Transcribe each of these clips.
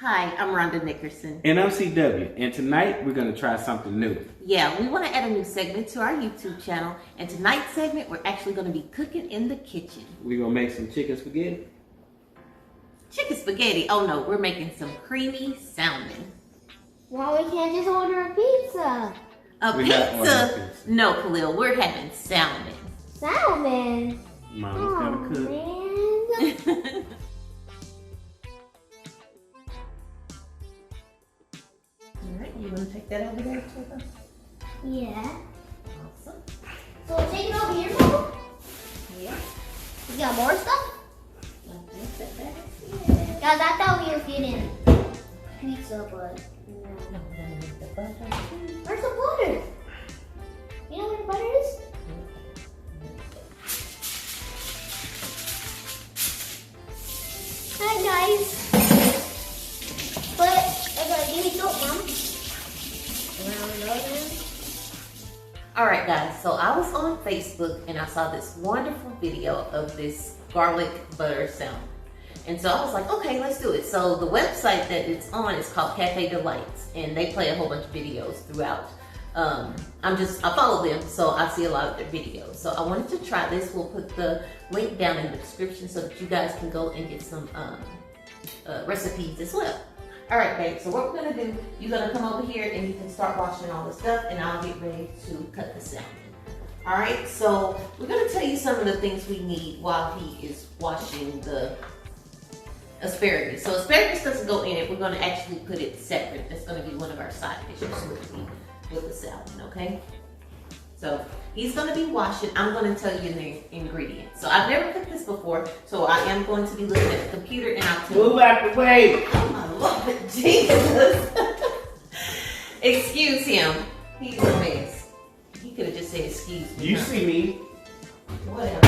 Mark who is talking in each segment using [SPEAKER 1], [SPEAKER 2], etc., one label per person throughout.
[SPEAKER 1] Hi, I'm Rhonda Nickerson.
[SPEAKER 2] And I'm CW, and tonight we're going to try something new.
[SPEAKER 1] Yeah, we want to add a new segment to our YouTube channel, and tonight's segment we're actually going to be cooking in the kitchen.
[SPEAKER 2] We're going to make some chicken spaghetti.
[SPEAKER 1] Chicken spaghetti? Oh no, we're making some creamy salmon.
[SPEAKER 3] Well, we can't just order a pizza.
[SPEAKER 1] A pizza? No, Caliel, we're having salmon.
[SPEAKER 3] Salmon?
[SPEAKER 2] Mama's got to cook.
[SPEAKER 3] Man.
[SPEAKER 1] Alright, you want to take that over there, Tova?
[SPEAKER 3] Yeah.
[SPEAKER 1] Awesome.
[SPEAKER 3] So we'll take it over here, Mama?
[SPEAKER 1] Yeah.
[SPEAKER 3] You got more stuff?
[SPEAKER 1] Yeah.
[SPEAKER 3] Guys, I thought we were getting pizza, but no. Where's the butter? You know where the butter is? Hi, guys. Give me soap, Mom.
[SPEAKER 1] Alright guys, so I was on Facebook and I saw this wonderful video of this garlic butter salmon. And so I was like, okay, let's do it. So the website that it's on is called Cafe Delights, and they play a whole bunch of videos throughout. I follow them, so I see a lot of their videos. So I wanted to try this. We'll put the link down in the description so that you guys can go and get some recipes as well. All right, babe, so what we're gonna do, you're gonna come over here and you can start washing all the stuff, and I'll get ready to cut the salmon. All right, so we're gonna tell you some of the things we need while he is washing the asparagus. So asparagus doesn't go in it, we're gonna actually put it separate. That's gonna be one of our side dishes with the salmon, okay? So he's gonna be washing. I'm gonna tell you the ingredients. So I've never cooked this before, so I am going to be looking at the computer and I'll tell you.
[SPEAKER 2] Move out the way.
[SPEAKER 1] Oh my Lord, Jesus. Excuse him. He's a mess. He could have just said excuse me.
[SPEAKER 2] You see me.
[SPEAKER 1] Whatever.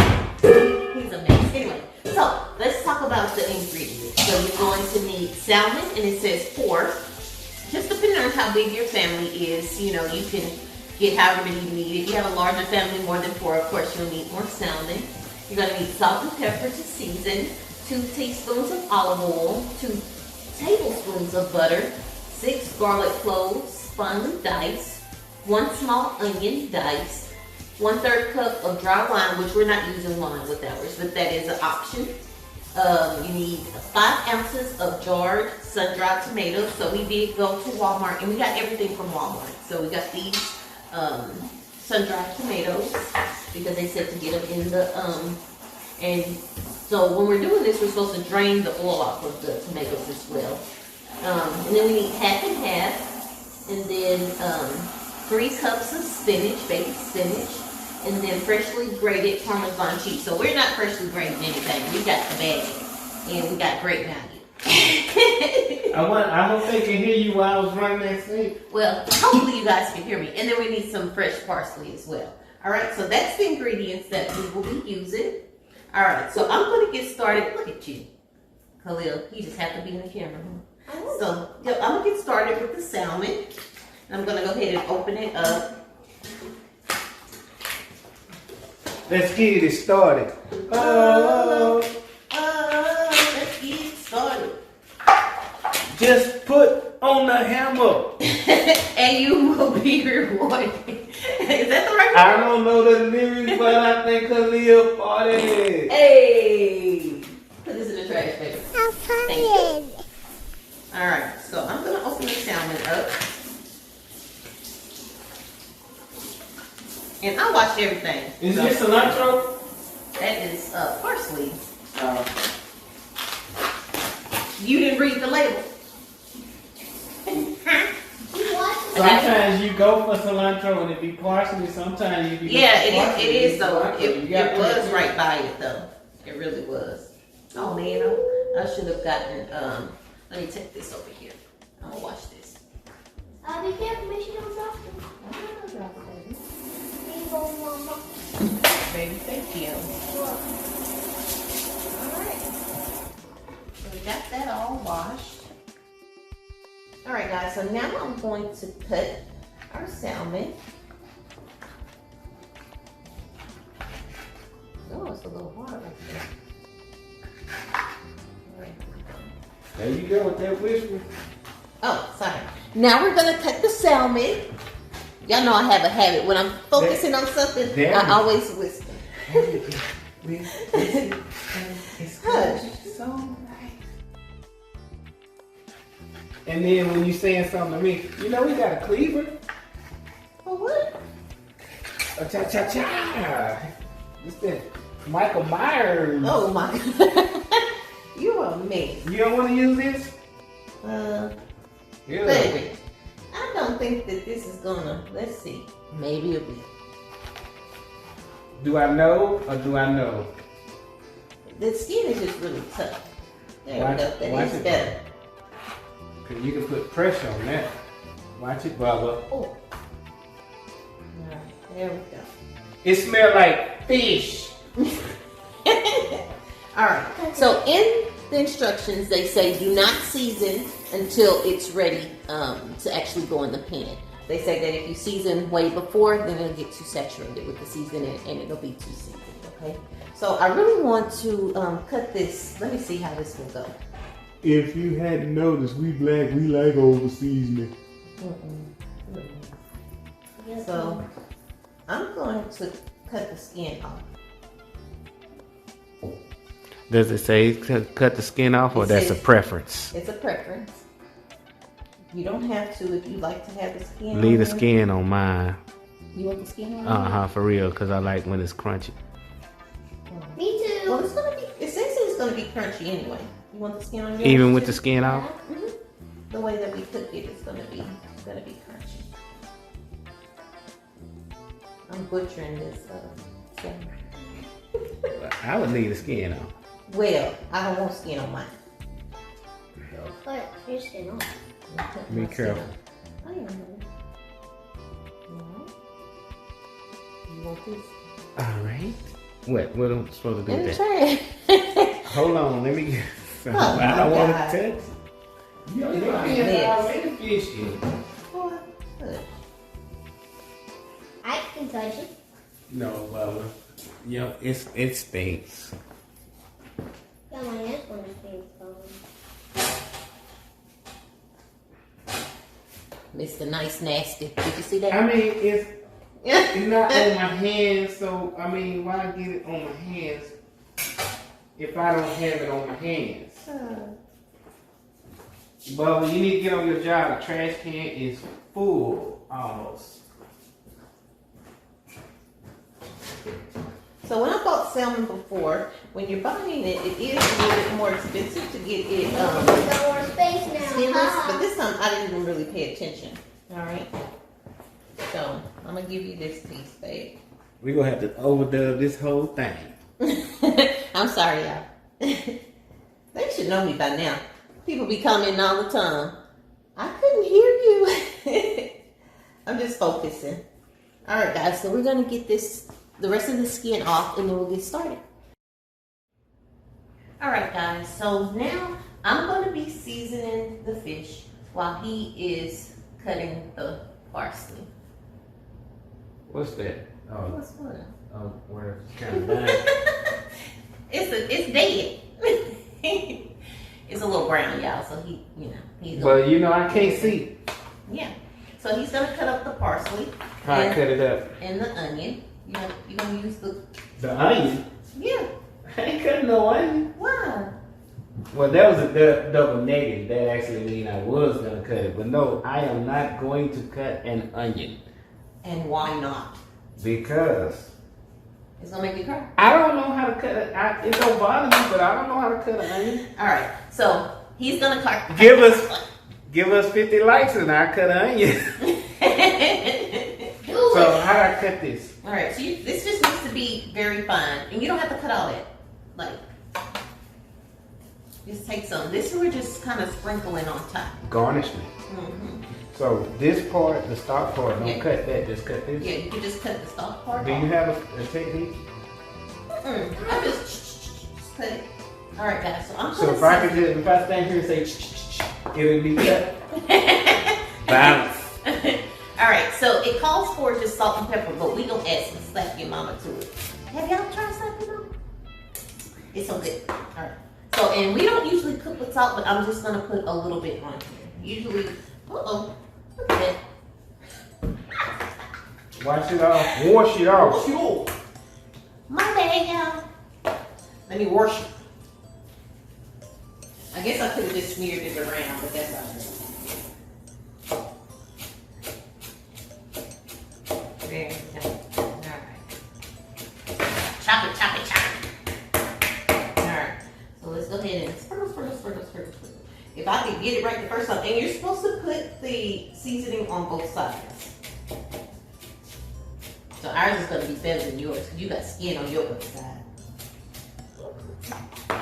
[SPEAKER 1] He's a mess. Anyway, so let's talk about the ingredients. So you're going to need salmon, and it says 4. Just depending on how big your family is, you know, you can get however many you need. If you have a larger family, more than 4, of course, you'll need more salmon. You're going to need salt and pepper to season, 2 teaspoons of olive oil, 2 tablespoons of butter, 6 garlic cloves spun dice, 1 small onion diced, 1/3 cup of dry wine, which we're not using wine with ours, but that is an option. You need 5 ounces of jarred sun-dried tomatoes. So we did go to Walmart, and we got everything from Walmart. So we got these sun-dried tomatoes because they said to get them in the and so when we're doing this, we're supposed to drain the oil off of the tomatoes as well. And then we need half and half, and then 3 cups of spinach, baby spinach, and then freshly grated Parmesan cheese. So we're not freshly grating anything. We got the bag, and we got great value.
[SPEAKER 2] I hope they can hear you while I was running that snake.
[SPEAKER 1] Well, hopefully you guys can hear me. And then we need some fresh parsley as well. All right, so that's the ingredients that we will be using. All right, so I'm going to get started. Look at you, Caliel. You just have to be in the camera. So yep, I'm going to get started with the salmon. I'm going to go ahead and open it up.
[SPEAKER 2] Let's get it started.
[SPEAKER 1] Let's get it started.
[SPEAKER 2] Just put on the hammer.
[SPEAKER 1] And you will be rewarded. Is that the right one?
[SPEAKER 2] I don't know the lyrics, but I think Caliel farted.
[SPEAKER 1] Hey! Put this in the trash, baby. Thank you. Alright, so I'm going to open the salmon up. And I watched everything.
[SPEAKER 2] Is this cilantro?
[SPEAKER 1] That is parsley. You didn't read the label.
[SPEAKER 2] Sometimes you go for cilantro and it be parsley. Sometimes you be
[SPEAKER 1] it is though. It was right by it though. It really was. Oh man, I should have gotten. Let me take this over here. I'm gonna wash this.
[SPEAKER 3] Be careful, make sure you don't drop them. I'm not dropping them. Here you go, Mama.
[SPEAKER 1] Baby, thank you.
[SPEAKER 3] Look.
[SPEAKER 1] Alright. So we got that all washed. Alright guys, so now I'm going to cut our salmon. Oh, it's a little hard right there. Alright.
[SPEAKER 2] There you go with that whisper.
[SPEAKER 1] Oh, sorry. Now we're gonna cut the salmon. Y'all know I have a habit when I'm focusing on something. I always whisper.
[SPEAKER 2] It's so nice. And then when you saying something to me, you know we got a cleaver.
[SPEAKER 1] For what?
[SPEAKER 2] A cha-cha-cha. What's that? Michael Myers.
[SPEAKER 1] Oh my God. You are me.
[SPEAKER 2] You don't want to use this?
[SPEAKER 1] Baby, I don't think that this is gonna, let's see. Maybe it'll be.
[SPEAKER 2] Do I know or do I know?
[SPEAKER 1] The skin is just really tough. There we go. That is better.
[SPEAKER 2] Cause you can put pressure on that. Watch it bubble.
[SPEAKER 1] Oh. Alright, there we go.
[SPEAKER 2] It smells like fish.
[SPEAKER 1] Alright, so in the instructions they say do not season until it's ready to actually go in the pan. They say that if you season way before, then it'll get too saturated with the seasoning and it'll be too seasoned, okay? So I really want to cut this. Let me see how this will go.
[SPEAKER 2] If you hadn't noticed, we like over seasoning.
[SPEAKER 1] So I'm going to cut the skin off.
[SPEAKER 2] Does it say cut the skin off, or that's a preference?
[SPEAKER 1] It's a preference. You don't have to if you like to have the skin.
[SPEAKER 2] Leave the skin on mine.
[SPEAKER 1] You want the skin on?
[SPEAKER 2] For real, because I like when it's crunchy.
[SPEAKER 3] Me too.
[SPEAKER 1] Well, it's gonna be. It says it's gonna be crunchy anyway. You want the skin on yours?
[SPEAKER 2] Even with
[SPEAKER 1] too?
[SPEAKER 2] the skin out?
[SPEAKER 1] Mm-hmm. The way that we cook it is gonna be crunchy. I'm butchering this.
[SPEAKER 2] I would leave the skin on.
[SPEAKER 1] Well, I don't want skin on mine.
[SPEAKER 3] But your skin on.
[SPEAKER 2] Be careful.
[SPEAKER 1] I am. You want this?
[SPEAKER 2] All right. What am I supposed to do with
[SPEAKER 1] Try
[SPEAKER 2] that? Hold on, let me get some.
[SPEAKER 1] Oh,
[SPEAKER 2] I don't want to
[SPEAKER 1] God.
[SPEAKER 2] touch. Your hands already fishy.
[SPEAKER 1] Good.
[SPEAKER 3] I can touch it.
[SPEAKER 2] No, Bubba. Yo, it stinks.
[SPEAKER 3] Got my hands on the thing.
[SPEAKER 1] Mr. Nice Nasty. Did you see that?
[SPEAKER 2] I mean, it's not on my hands, so I mean, why get it on my hands if I don't have it on my hands? Bubba, you need to get on your job. The trash can is full almost.
[SPEAKER 1] So when I bought salmon before, when you're buying it, it is a little bit more expensive to get it
[SPEAKER 3] Got more space now.
[SPEAKER 1] skinless. But this time I didn't even really pay attention. All right. So I'm gonna give you this piece, babe.
[SPEAKER 2] We're gonna have to overdub this whole thing.
[SPEAKER 1] I'm sorry, y'all. They should know me by now. People be commenting all the time. I couldn't hear you. I'm just focusing. All right, guys. So we're gonna get the rest of the skin off, and then we'll get started. All right, guys. So now I'm gonna be seasoning the fish while he is cutting the parsley.
[SPEAKER 2] What's that? Oh,
[SPEAKER 1] What's one?
[SPEAKER 2] where it's kind of done.
[SPEAKER 1] It's dead. It's a little brown, y'all. So he's.
[SPEAKER 2] Well, you know, I can't see.
[SPEAKER 1] Yeah. So he's gonna cut up the parsley.
[SPEAKER 2] How I cut it up?
[SPEAKER 1] And the onion. You're gonna use
[SPEAKER 2] The onion?
[SPEAKER 1] Yeah.
[SPEAKER 2] I ain't cutting no onion.
[SPEAKER 1] Why?
[SPEAKER 2] Well, that was a double negative. That actually means I was going to cut it. But no, I am not going to cut an onion.
[SPEAKER 1] And why not?
[SPEAKER 2] Because
[SPEAKER 1] It's gonna make you cry.
[SPEAKER 2] I don't know how to cut it. It don't bother me, but I don't know how to cut an onion.
[SPEAKER 1] Alright, so he's gonna cut.
[SPEAKER 2] Give us 50 likes and I cut an onion. So how do I cut this?
[SPEAKER 1] Alright, so this just needs to be very fine. And you don't have to cut all that. Like, just take some. This we're just kind of sprinkling on top.
[SPEAKER 2] Garnishment.
[SPEAKER 1] Mm-hmm.
[SPEAKER 2] So this part, the stalk part, don't
[SPEAKER 1] Yeah.
[SPEAKER 2] cut that, just cut this.
[SPEAKER 1] Yeah, you can just cut the stalk part
[SPEAKER 2] Do
[SPEAKER 1] off.
[SPEAKER 2] you have a technique?
[SPEAKER 1] I just cut it. Alright guys, so I'm
[SPEAKER 2] So
[SPEAKER 1] gonna
[SPEAKER 2] if I could just, if I stand here and say it would be cut. Balance.
[SPEAKER 1] Alright, so it calls for just salt and pepper, but we gonna add some slap your mama to it. Have y'all tried slap your mama? It's so good. Alright. So So, and we don't usually cook with salt, but I'm just gonna put a little bit on here. Usually, look at that.
[SPEAKER 2] Wash it off. Wash it off.
[SPEAKER 1] Sure. My bad, y'all. Let me wash it. I guess I could have just smeared it around, but that's all right. There we go. Alright. Chop it, chop it, chop it. Alright. So let's go ahead and sprinkle. If I can get it right the first time, and you're supposed to put the seasoning on both sides. So ours is gonna be better than yours because you got skin on your other side.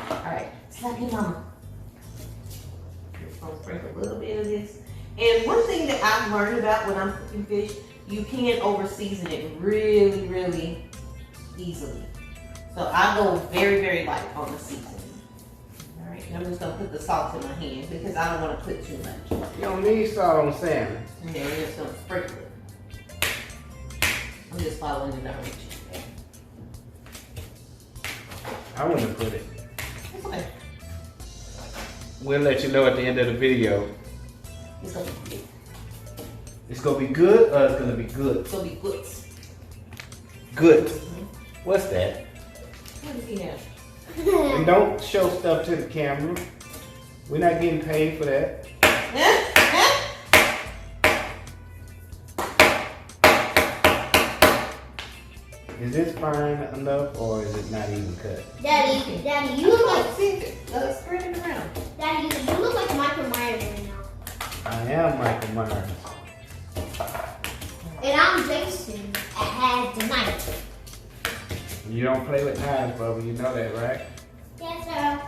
[SPEAKER 1] Alright, slap your mama. Just gonna sprinkle a little bit of this. And one thing that I've learned about when I'm cooking fish, you can over season it really, really easily. So I go very, very light on the seasoning. Alright, and I'm just gonna put the salt in my hand because I don't want to put too much.
[SPEAKER 2] You don't need salt on salmon.
[SPEAKER 1] And then we're just gonna sprinkle it. I'm just following the directions.
[SPEAKER 2] I wouldn't have put it.
[SPEAKER 1] It's okay.
[SPEAKER 2] We'll let you know at the end of the video.
[SPEAKER 1] It's gonna be good.
[SPEAKER 2] It's gonna be good or it's gonna be good?
[SPEAKER 1] It's gonna be good.
[SPEAKER 2] Good. What's that?
[SPEAKER 1] What does he have?
[SPEAKER 2] And don't show stuff to the camera. We're not getting paid for that. Is this fine enough or is it not even cut?
[SPEAKER 3] Daddy, you look like
[SPEAKER 1] Spread it around.
[SPEAKER 3] Daddy, you look like Michael Myers right now.
[SPEAKER 2] I am Michael Myers.
[SPEAKER 3] And I'm Jason. I have the knife.
[SPEAKER 2] You don't play with knives, Bubba. You know that, right?
[SPEAKER 3] Yes, sir.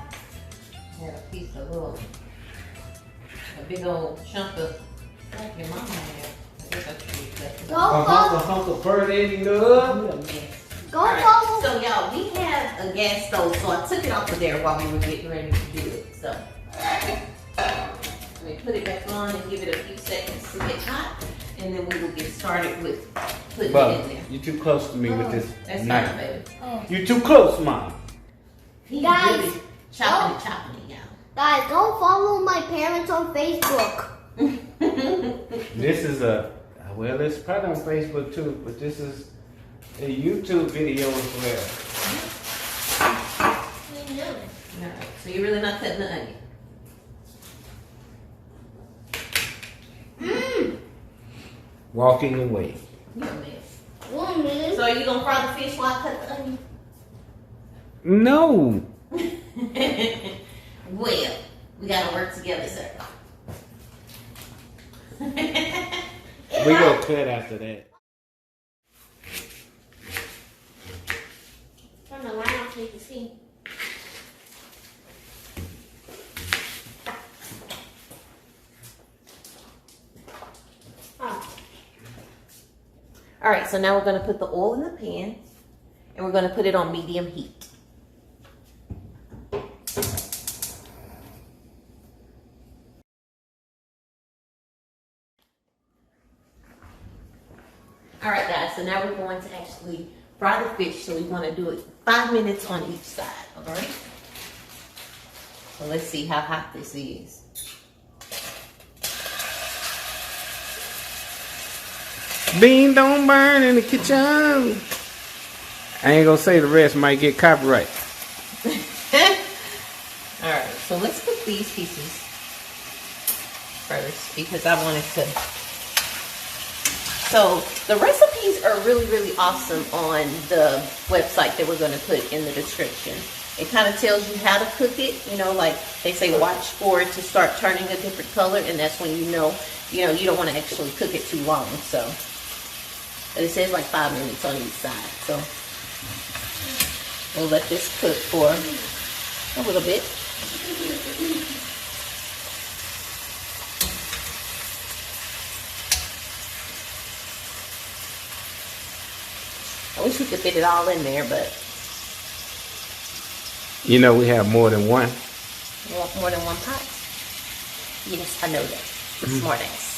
[SPEAKER 1] Had a piece of a big old chunk of like your mama had. I guess I should be that.
[SPEAKER 3] Go follow.
[SPEAKER 2] Hunk of birdie nub.
[SPEAKER 3] Go
[SPEAKER 1] Alright,
[SPEAKER 3] follow.
[SPEAKER 1] so y'all, we have a gas stove, so I took it off of there while we were getting ready to do it. So let me put it back on and give it a few seconds to get hot, and then we will get started with putting it in
[SPEAKER 2] Bubba,
[SPEAKER 1] there.
[SPEAKER 2] you're too close to me with this
[SPEAKER 1] That's
[SPEAKER 2] knife.
[SPEAKER 1] fine, baby.
[SPEAKER 3] Oh.
[SPEAKER 2] You're too close, Mom.
[SPEAKER 1] He
[SPEAKER 3] Guys,
[SPEAKER 1] really chopping it, y'all.
[SPEAKER 3] Guys, go follow my parents on Facebook.
[SPEAKER 2] This is well, it's probably on Facebook too, but this is a YouTube video as well.
[SPEAKER 1] Alright, so you're really not cutting the onion.
[SPEAKER 2] Walking away.
[SPEAKER 1] You're a mess.
[SPEAKER 3] 1 minute.
[SPEAKER 1] So are you gonna fry the fish while I cut the onion?
[SPEAKER 2] No.
[SPEAKER 1] Well, we gotta work together, sir.
[SPEAKER 2] We gonna cut after that.
[SPEAKER 3] Turn the light off so you can see. Oh.
[SPEAKER 1] All right, so now we're gonna put the oil in the pan, and we're gonna put it on medium heat. All right, guys, so now we're going to actually fry the fish, so we want to do it 5 minutes on each side, all right? So let's see how hot this is.
[SPEAKER 2] Bean don't burn in the kitchen. I ain't gonna say the rest, might get copyright.
[SPEAKER 1] All right, so let's cook these pieces first because I wanted to. So the recipes are really, really awesome on the website that we're going to put in the description. It kind of tells you how to cook it. You know, like they say, watch for it to start turning a different color, and that's when you know you don't want to actually cook it too long. So, but it says like 5 minutes on each side. So we'll let this cook for a little bit. I wish we could fit it all in there, but
[SPEAKER 2] You know we have more than one.
[SPEAKER 1] you want more than one pot? Yes, I know that. Smart ass.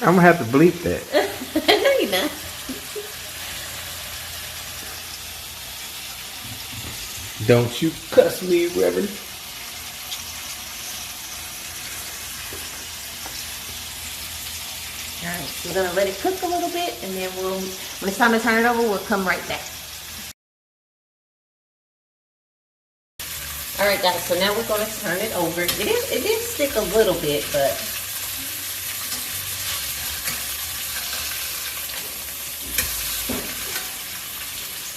[SPEAKER 2] I'm gonna have to bleep that.
[SPEAKER 1] No, you're not.
[SPEAKER 2] Don't you cuss me, Reverend.
[SPEAKER 1] Alright, so we're gonna let it cook a little bit, and then when it's time to turn it over, we'll come right back. Alright guys, so now we're gonna turn it over. It did stick a little bit, but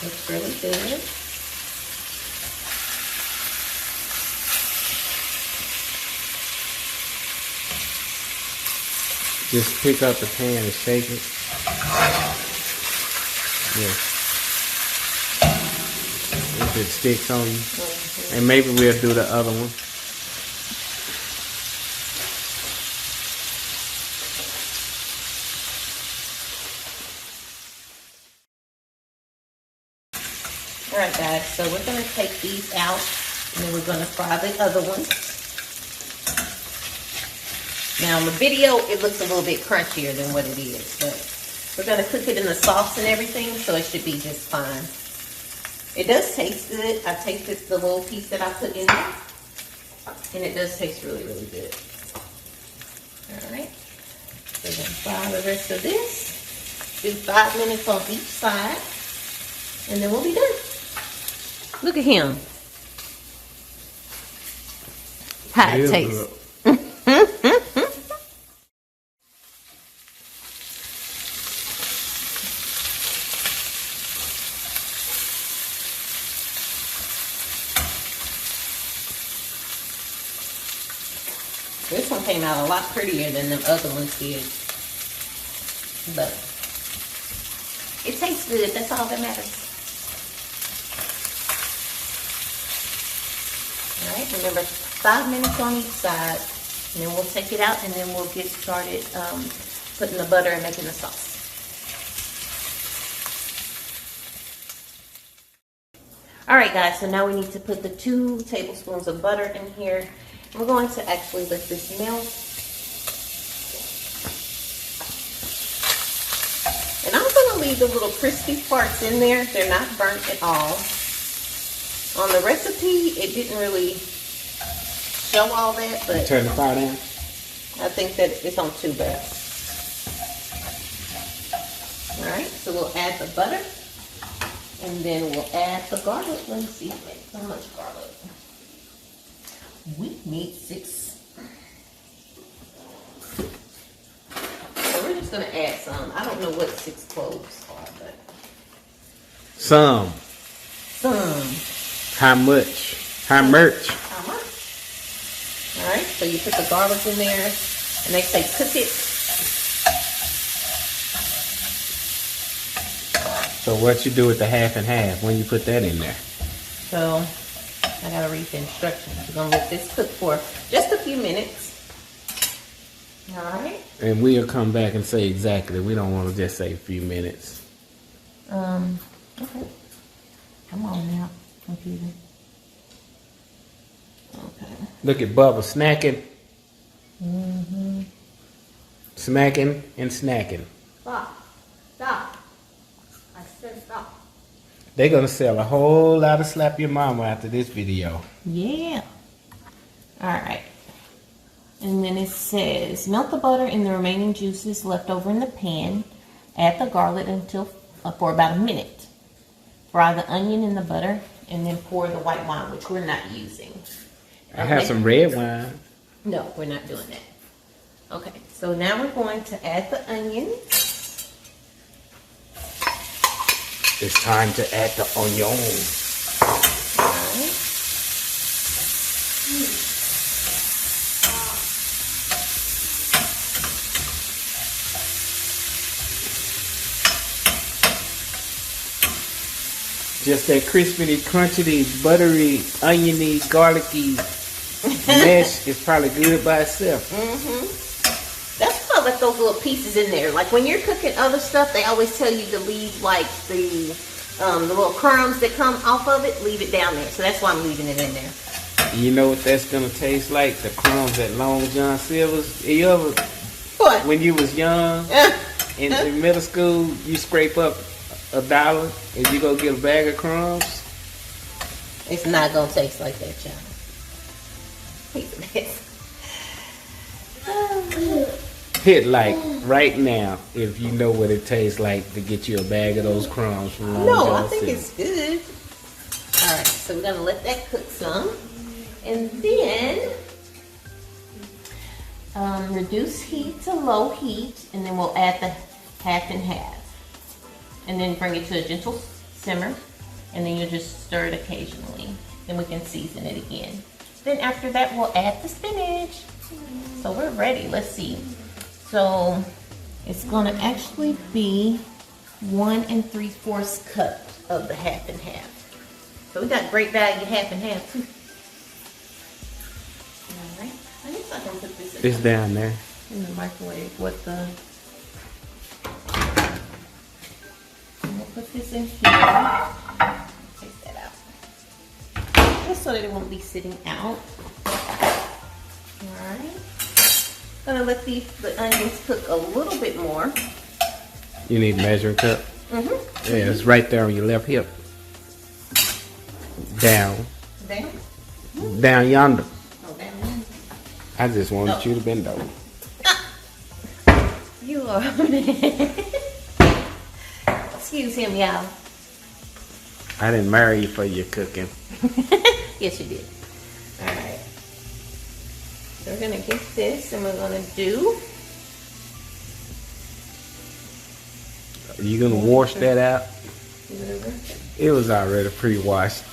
[SPEAKER 1] looks really good.
[SPEAKER 2] Just pick up the pan and shake it. Yeah. If it sticks on you. And maybe we'll do the other one.
[SPEAKER 1] Alright guys, so we're going to take these out, and then we're going to fry the other ones. Now in the video, it looks a little bit crunchier than what it is, but we're going to cook it in the sauce and everything, so it should be just fine. It does taste good. I tasted the little piece that I put in there, and it does taste really, really good. Alright, so we're going to fry the rest of this. Do 5 minutes on each side, and then we'll be done. Look at him. How it tastes. This one came out a lot prettier than the other ones did. But it tastes good. That's all that matters. Alright, remember 5 minutes on each side. And then we'll take it out, and then we'll get started putting the butter and making the sauce. Alright guys, so now we need to put the 2 tablespoons of butter in here. We're going to actually let this melt. And I'm going to leave the little crispy parts in there. They're not burnt at all. On the recipe, it didn't really show all that, but
[SPEAKER 2] Turn the fire down.
[SPEAKER 1] I think that it's on 2 there. Alright, so we'll add the butter. And then we'll add the garlic. Let me see how much garlic. We need 6. So we're just going to add some. I don't know what 6 cloves are, but.
[SPEAKER 2] Some. How much? How much?
[SPEAKER 1] How much? Alright, so you put the garlic in there, and they say cook it.
[SPEAKER 2] So what you do with the half and half when you put that in there?
[SPEAKER 1] So I gotta read the instructions. We're gonna let this cook for just a few minutes. Alright.
[SPEAKER 2] And we'll come back and say exactly. We don't want to just say a few minutes.
[SPEAKER 1] Okay. Come on now, computer. Okay.
[SPEAKER 2] Look at Bubba snacking.
[SPEAKER 1] Mm-hmm.
[SPEAKER 2] Smacking and snacking.
[SPEAKER 1] Stop. Stop. I said stop.
[SPEAKER 2] They're going to sell a whole lot of Slap Your Mama after this video.
[SPEAKER 1] Yeah. Alright. And then it says, melt the butter and the remaining juices left over in the pan. Add the garlic for about a minute. Fry the onion in the butter, and then pour the white wine, which we're not using.
[SPEAKER 2] I have some red wine.
[SPEAKER 1] No, we're not doing that. Okay, so now we're going to add the onion.
[SPEAKER 2] It's time to add the onion.
[SPEAKER 1] Alright.
[SPEAKER 2] Just that crispy, crunchy, buttery, oniony, garlicky mesh is probably good by itself.
[SPEAKER 1] Mm-hmm. That's why I let those little pieces in there. Like when you're cooking other stuff, they always tell you to leave like the little crumbs that come off of it, leave it down there. So that's why I'm leaving it in there.
[SPEAKER 2] You know what that's gonna taste like? The crumbs at Long John Silver's. You ever,
[SPEAKER 1] What?
[SPEAKER 2] when you was young in middle school, you scrape up $1 and you go get a bag of crumbs?
[SPEAKER 1] It's not gonna taste like that, y'all.
[SPEAKER 2] Hit like right now if you know what it tastes like to get you a bag of those crumbs from Long
[SPEAKER 1] No,
[SPEAKER 2] John
[SPEAKER 1] I think
[SPEAKER 2] Silver.
[SPEAKER 1] it's good. All right, so we're gonna let that cook some, and then reduce heat to low heat, and then we'll add the half and half, and then bring it to a gentle simmer, and then you'll just stir it occasionally. Then we can season it again. Then after that, we'll add the spinach. So we're ready. Let's see. So it's gonna actually be 1 3/4 cup of the half and half. So we got great value half and half too. All right. I guess I can put this
[SPEAKER 2] It's down there.
[SPEAKER 1] in the microwave with the. We'll put this in here. Take that out. Just so that it won't be sitting out. Alright. Gonna let the onions cook a little bit more.
[SPEAKER 2] You need a measuring cup?
[SPEAKER 1] Mm-hmm.
[SPEAKER 2] Yeah, it's right there on your left hip. Down.
[SPEAKER 1] Down?
[SPEAKER 2] Down yonder.
[SPEAKER 1] Oh, down.
[SPEAKER 2] I just wanted you to bend over.
[SPEAKER 1] You are a man. Excuse him, y'all.
[SPEAKER 2] I didn't marry you for your cooking.
[SPEAKER 1] Yes, you did. Alright. So we're gonna get this and we're gonna do.
[SPEAKER 2] Are you gonna wash that out? It was already pre-washed.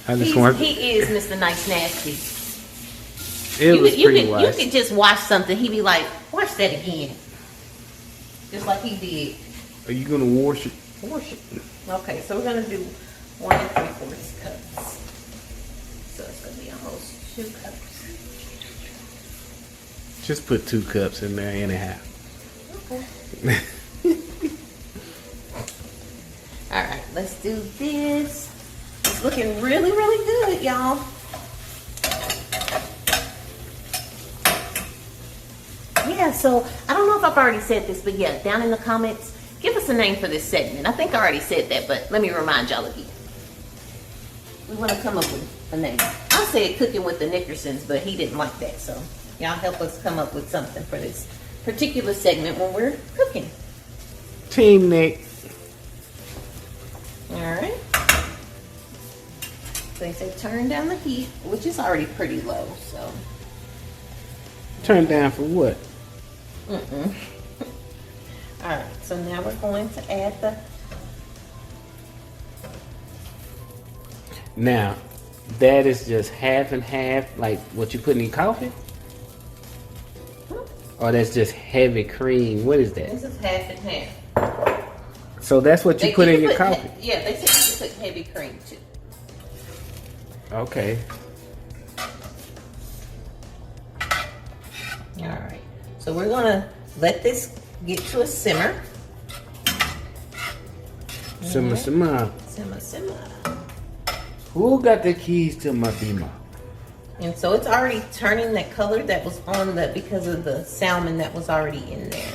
[SPEAKER 2] I just want.
[SPEAKER 1] He is Mr. Nice Nasty.
[SPEAKER 2] It was
[SPEAKER 1] You
[SPEAKER 2] pre-washed.
[SPEAKER 1] could just wash something. He'd be like, wash that again. Just like he did.
[SPEAKER 2] Are you gonna wash it?
[SPEAKER 1] Wash it. Okay, so we're gonna do 1 3/4 cups. So it's gonna be almost 2 cups.
[SPEAKER 2] Just put 2 cups in there anyhow.
[SPEAKER 1] Okay. All right, let's do this. It's looking really, really good, y'all. Yeah, so I don't know if I've already said this, but yeah, down in the comments, give us a name for this segment. I think I already said that, but let me remind y'all again. We want to come up with a name. I said cooking with the Nickersons, but he didn't like that, so y'all help us come up with something for this particular segment when we're cooking.
[SPEAKER 2] Team Nick.
[SPEAKER 1] All right. So they say turn down the heat, which is already pretty low, so.
[SPEAKER 2] Turn down for what?
[SPEAKER 1] All right, so now we're going to add the.
[SPEAKER 2] Now, that is just half and half, like what you put in your coffee? Or that's just heavy cream? What is that?
[SPEAKER 1] This is half and half.
[SPEAKER 2] So that's what you put in your coffee?
[SPEAKER 1] Yeah, they said you can put heavy cream too.
[SPEAKER 2] Okay.
[SPEAKER 1] All right, so we're gonna let this get to a simmer.
[SPEAKER 2] Simmer, simmer.
[SPEAKER 1] Simmer, simmer.
[SPEAKER 2] Who got the keys to my beamer?
[SPEAKER 1] And so it's already turning that color that was on the, because of the salmon that was already in there.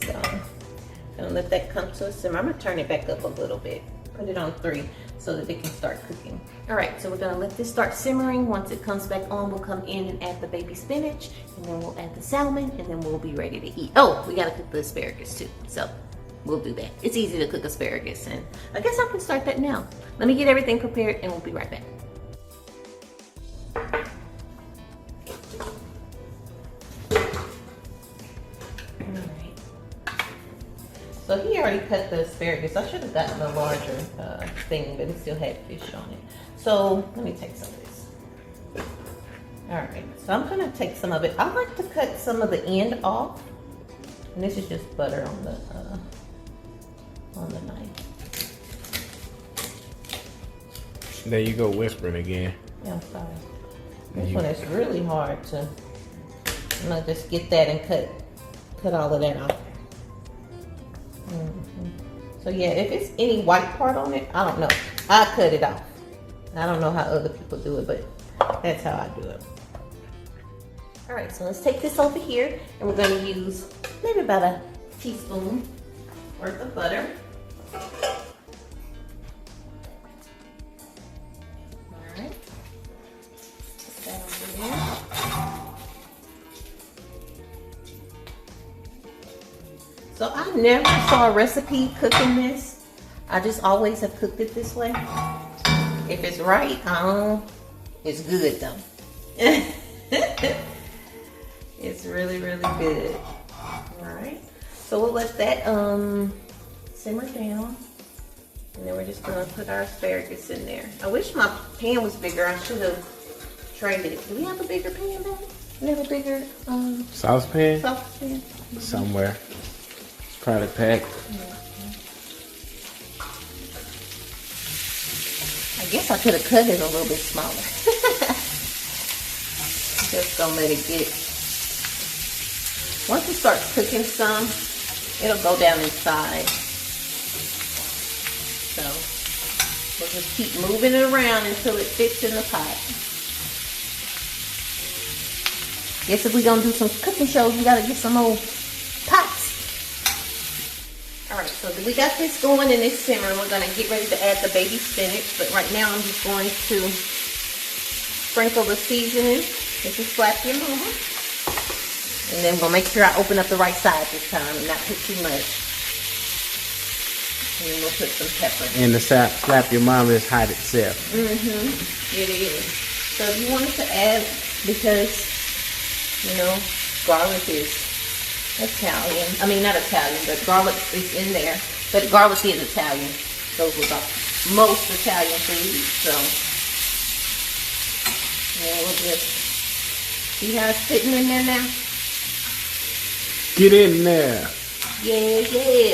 [SPEAKER 1] So, gonna let that come to a simmer. I'm gonna turn it back up a little bit. Put it on 3 so that it can start cooking. All right, so we're gonna let this start simmering. Once it comes back on, we'll come in and add the baby spinach, and then we'll add the salmon, and then we'll be ready to eat. Oh, we gotta cook the asparagus too. So we'll do that. It's easy to cook asparagus, and I guess I can start that now. Let me get everything prepared, and we'll be right back. So he already cut the asparagus. I should have gotten a larger thing, but it still had fish on it. So let me take some of this. All right, so I'm gonna take some of it. I like to cut some of the end off. And this is just butter on the knife.
[SPEAKER 2] There you go whispering again.
[SPEAKER 1] Yeah, I'm sorry. This one is really hard to, I'm gonna just get that and cut all of that off. So yeah, if it's any white part on it, I don't know. I cut it off. I don't know how other people do it, but that's how I do it. All right, so let's take this over here, and we're gonna use maybe about a teaspoon worth of butter. So I never saw a recipe cooking this. I just always have cooked it this way. If it's right, it's good though. It's really, really good. Alright. So we'll let that simmer down. And then we're just gonna put our asparagus in there. I wish my pan was bigger. I should have traded it. Do we have a bigger pan back? We have a bigger
[SPEAKER 2] saucepan?
[SPEAKER 1] Saucepan.
[SPEAKER 2] Somewhere. It's probably packed.
[SPEAKER 1] I guess I could have cut it a little bit smaller. Just gonna let it get. Once it starts cooking some, it'll go down inside. So we'll just keep moving it around until it fits in the pot. Guess if we're gonna do some cooking shows, we gotta get some old pots. Alright, so we got this going in this simmer. We're gonna get ready to add the baby spinach, but right now I'm just going to sprinkle the seasoning. This is slap your mama. And then we'll make sure I open up the right side this time and not put too much. And then we'll put some pepper.
[SPEAKER 2] And the slap your mama is hot itself.
[SPEAKER 1] It is. So if you wanted to add, because you know, garlic is Italian. I mean, not Italian, but garlic is in there. But garlic is Italian. Goes with most Italian food. So, yeah, we'll just see how it's fitting in there now.
[SPEAKER 2] Get in there.
[SPEAKER 1] Yeah.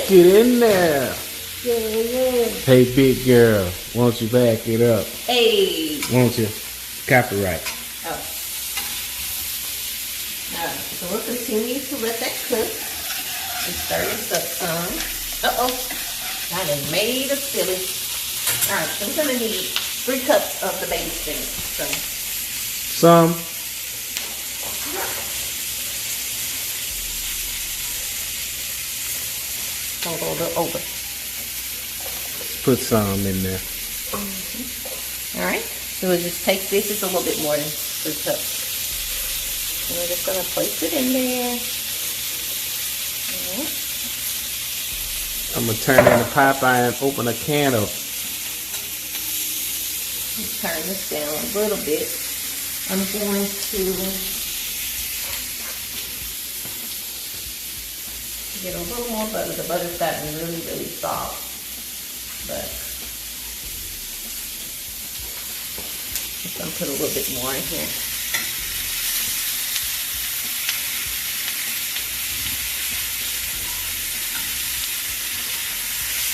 [SPEAKER 2] Get in there.
[SPEAKER 1] Yeah.
[SPEAKER 2] Hey, big girl, won't you back it up?
[SPEAKER 1] Hey.
[SPEAKER 2] Won't you? Copyright.
[SPEAKER 1] Oh. Alright, so we'll continue to let that cook and stir this up some. Uh-oh, I done made a silly. Alright, so we're gonna need 3 cups of the baby spinach.
[SPEAKER 2] Some.
[SPEAKER 1] Don't go a little over.
[SPEAKER 2] Put some in there.
[SPEAKER 1] Alright, so we'll just take this. It's a little bit more than 3 cups. And we're just going to place it in there. Right.
[SPEAKER 2] I'm going to turn in the Popeye and open a can up.
[SPEAKER 1] Turn this down a little bit. I'm going to get a little more butter. The butter's gotten really, really soft. But I'm going to put a little bit more in here.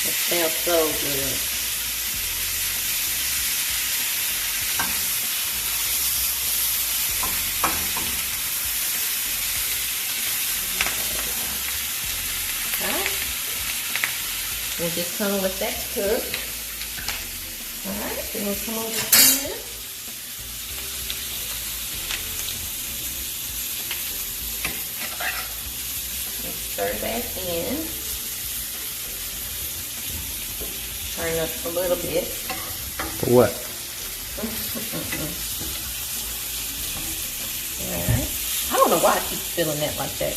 [SPEAKER 1] It smells so good. Alright. We'll just kind of let that cook. Alright, then we'll come over here. And stir that in. Turn up a little bit.
[SPEAKER 2] For what?
[SPEAKER 1] Alright. I don't know why I keep feeling that like that.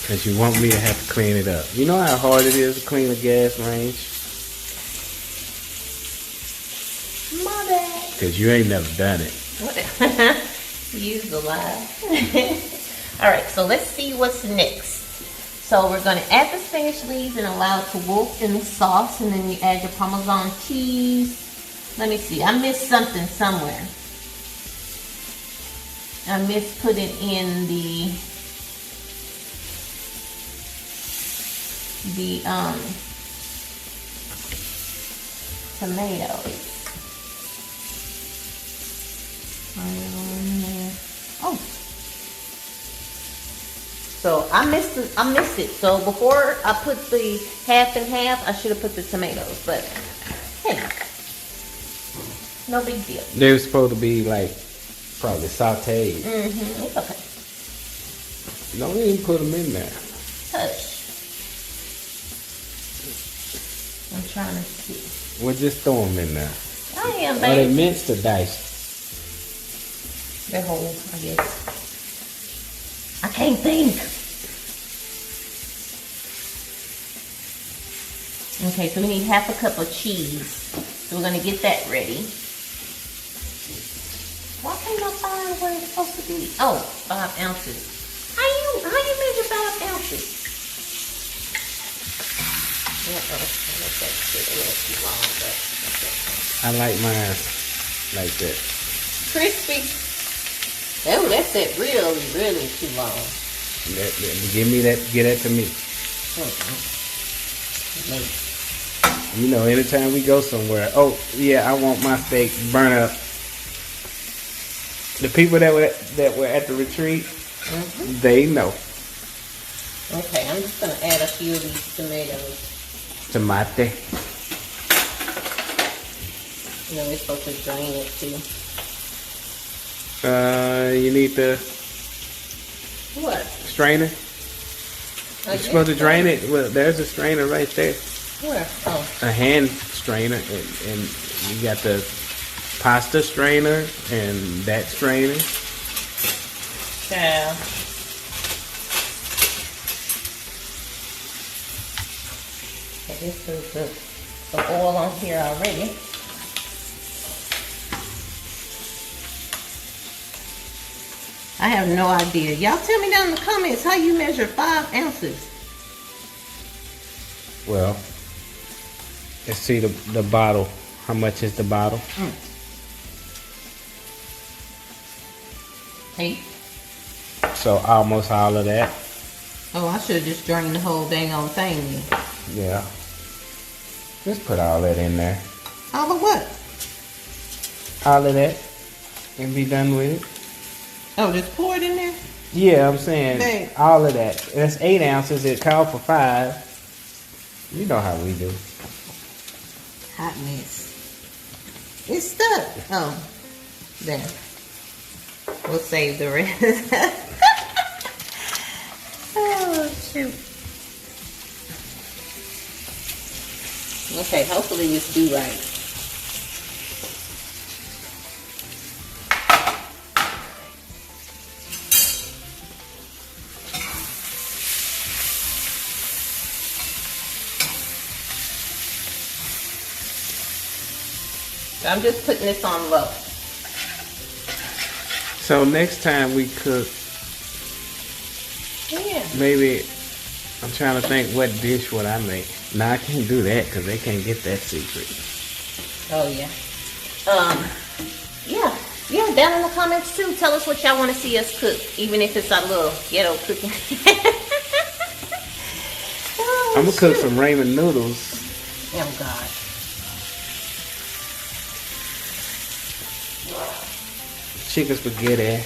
[SPEAKER 2] Because you want me to have to clean it up. You know how hard it is to clean a gas range?
[SPEAKER 1] My bad.
[SPEAKER 2] Because you ain't never done it.
[SPEAKER 1] Whatever. Use the lie. Alright, so let's see what's next. So we're going to add the spinach leaves and allow it to wilt in the sauce. And then you add your Parmesan cheese. Let me see. I missed something somewhere. I missed putting in the tomatoes. Oh. So I missed it. So before I put the half and half, I should have put the tomatoes. But hey, no big deal.
[SPEAKER 2] They were supposed to be like probably sauteed.
[SPEAKER 1] It's okay.
[SPEAKER 2] Don't even put them in there.
[SPEAKER 1] Hush. I'm trying to see.
[SPEAKER 2] Well, just throw them in there.
[SPEAKER 1] I am,
[SPEAKER 2] Are they
[SPEAKER 1] baby.
[SPEAKER 2] minced or diced?
[SPEAKER 1] They're whole, I guess. I can't think. Okay, so we need half a cup of cheese. So we're gonna get that ready. Why can't I find where it's supposed to be? Oh, 5 ounces. How you measure 5 ounces?
[SPEAKER 2] I like mine like that.
[SPEAKER 1] Crispy. Oh, that's it. Really, really too long.
[SPEAKER 2] Give me that. Get that to me. You know, anytime we go somewhere, oh yeah, I want my steak burnt up. The people that were at the retreat, they know.
[SPEAKER 1] Okay, I'm just gonna add a few of these tomatoes.
[SPEAKER 2] Tomate.
[SPEAKER 1] And then we're supposed to drain it too.
[SPEAKER 2] You need the
[SPEAKER 1] What?
[SPEAKER 2] strainer. You're supposed to drain it. Well, there's a strainer right there.
[SPEAKER 1] Where? Oh.
[SPEAKER 2] A hand strainer, and you got the pasta strainer and that strainer.
[SPEAKER 1] Yeah. Okay, this is the oil on here already. I have no idea. Y'all tell me down in the comments how you measure 5 ounces.
[SPEAKER 2] Well, let's see the bottle. How much is the bottle?
[SPEAKER 1] 8.
[SPEAKER 2] So almost all of that.
[SPEAKER 1] Oh, I should have just drained the whole dang on thing then.
[SPEAKER 2] Yeah. Just put all that in there.
[SPEAKER 1] All of what?
[SPEAKER 2] All of that. And be done with it.
[SPEAKER 1] Oh, just pour it in there?
[SPEAKER 2] Yeah, I'm saying
[SPEAKER 1] Dang.
[SPEAKER 2] all of that. That's 8 ounces. It called for 5. You know how we do.
[SPEAKER 1] Hot mess. It's stuck. Oh, there. We'll save the rest. Oh, shoot. Okay, hopefully this do right. I'm just putting this on low.
[SPEAKER 2] So next time we cook,
[SPEAKER 1] Yeah.
[SPEAKER 2] maybe I'm trying to think what dish would I make. Nah, I can't do that because they can't get that secret.
[SPEAKER 1] Oh yeah. Yeah. Down in the comments too. Tell us what y'all want to see us cook, even if it's our little ghetto cooking. Oh,
[SPEAKER 2] I'm gonna cook some ramen noodles.
[SPEAKER 1] Oh God.
[SPEAKER 2] Chicken spaghetti.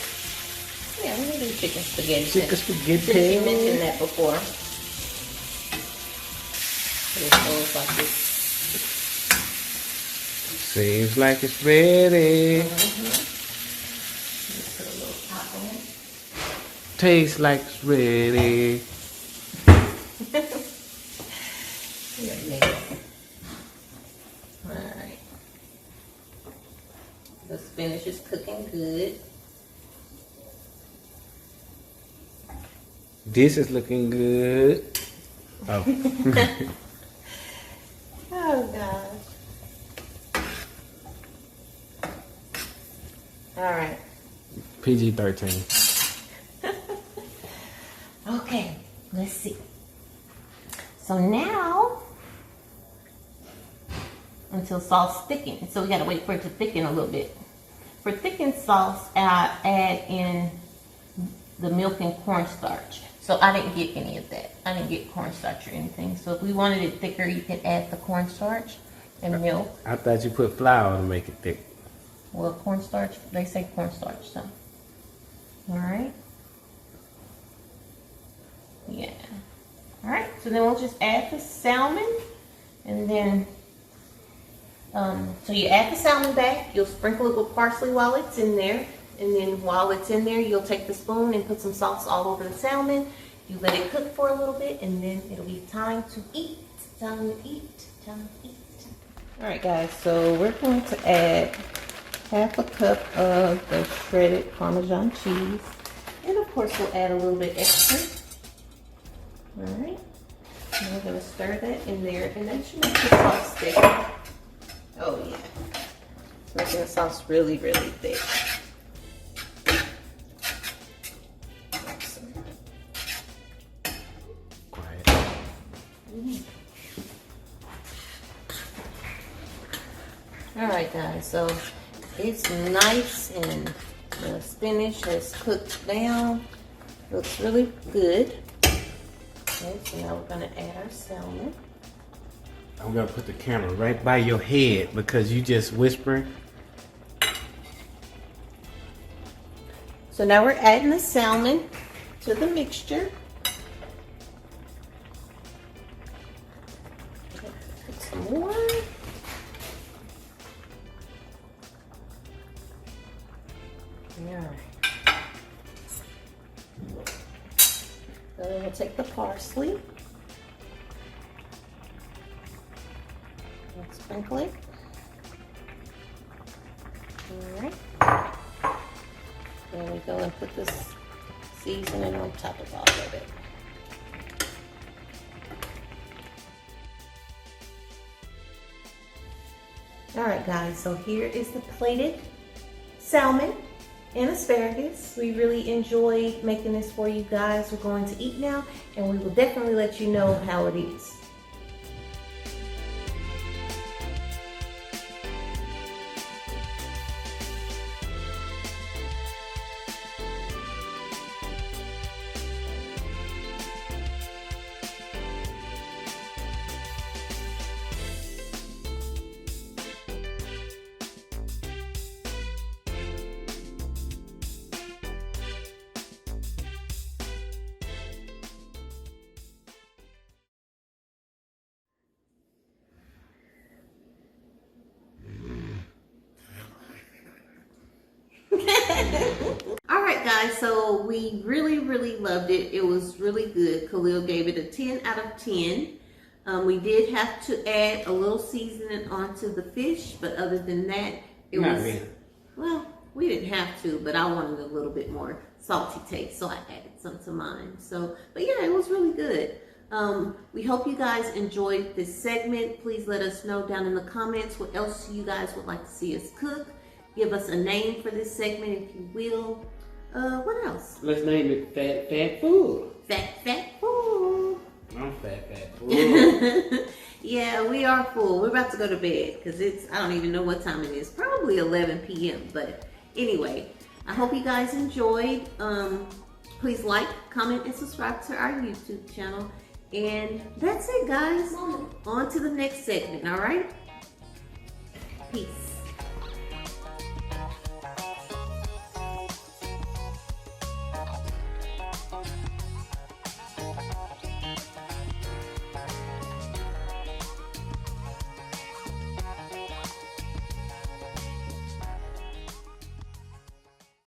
[SPEAKER 1] Yeah, we can do chicken spaghetti.
[SPEAKER 2] Chicken
[SPEAKER 1] Since
[SPEAKER 2] spaghetti.
[SPEAKER 1] you mentioned that before. It goes like this.
[SPEAKER 2] Seems like it's ready.
[SPEAKER 1] Just put a little top on it.
[SPEAKER 2] Tastes like it's ready.
[SPEAKER 1] Alright. The spinach is cooking good.
[SPEAKER 2] This is looking good. Oh.
[SPEAKER 1] Oh gosh. Alright.
[SPEAKER 2] PG-13.
[SPEAKER 1] Okay, let's see. So now, until sauce thickens. So we gotta wait for it to thicken a little bit. For thickened sauce, I add in the milk and cornstarch. So I didn't get any of that. I didn't get cornstarch or anything. So if we wanted it thicker, you could add the cornstarch and milk.
[SPEAKER 2] I thought you put flour to make it thick.
[SPEAKER 1] Well, cornstarch, they say cornstarch, so. Alright. Yeah. Alright, so then we'll just add the salmon. And then, so you add the salmon back. You'll sprinkle it with parsley while it's in there. And then while it's in there, you'll take the spoon and put some sauce all over the salmon. You let it cook for a little bit, and then it'll be time to eat. Time to eat. Time to eat. Alright guys, so we're going to add half a cup of the shredded Parmesan cheese. And of course we'll add a little bit extra. Alright. And we're gonna stir that in there, and that should make the sauce thicker. Oh yeah, making the sauce really, really thick. Awesome.
[SPEAKER 2] Quiet.
[SPEAKER 1] All right, guys. So it's nice, and the spinach has cooked down. Looks really good. Okay, so now we're gonna add our salmon.
[SPEAKER 2] I'm gonna put the camera right by your head because you just whispering.
[SPEAKER 1] So now we're adding the salmon to the mixture. Put some more. Alright. So then we'll take the parsley and sprinkle it. Alright. Then we go and put this seasoning on top of all of it. Alright guys, so here is the plated salmon and asparagus. We really enjoyed making this for you guys. We're going to eat now, and we will definitely let you know how it is. Alright guys, so we really loved it. It was really good. Caliel gave it a 10 out of 10. We did have to add a little seasoning onto the fish, but other than that, it
[SPEAKER 2] Not
[SPEAKER 1] was
[SPEAKER 2] really.
[SPEAKER 1] well, we didn't have to, but I wanted a little bit more salty taste, so I added some to mine. So, but yeah, it was really good. We hope you guys enjoyed this segment. Please let us know down in the comments what else you guys would like to see us cook. Give us a name for this segment if you will. What else?
[SPEAKER 2] Let's name it Fat Food.
[SPEAKER 1] Fat Food.
[SPEAKER 2] I'm Fat Food.
[SPEAKER 1] Yeah, we are full. We're about to go to bed because I don't even know what time it is. Probably 11 p.m. But anyway, I hope you guys enjoyed. Please like, comment, and subscribe to our YouTube channel. And that's it, guys. On to the next segment, all right? Peace.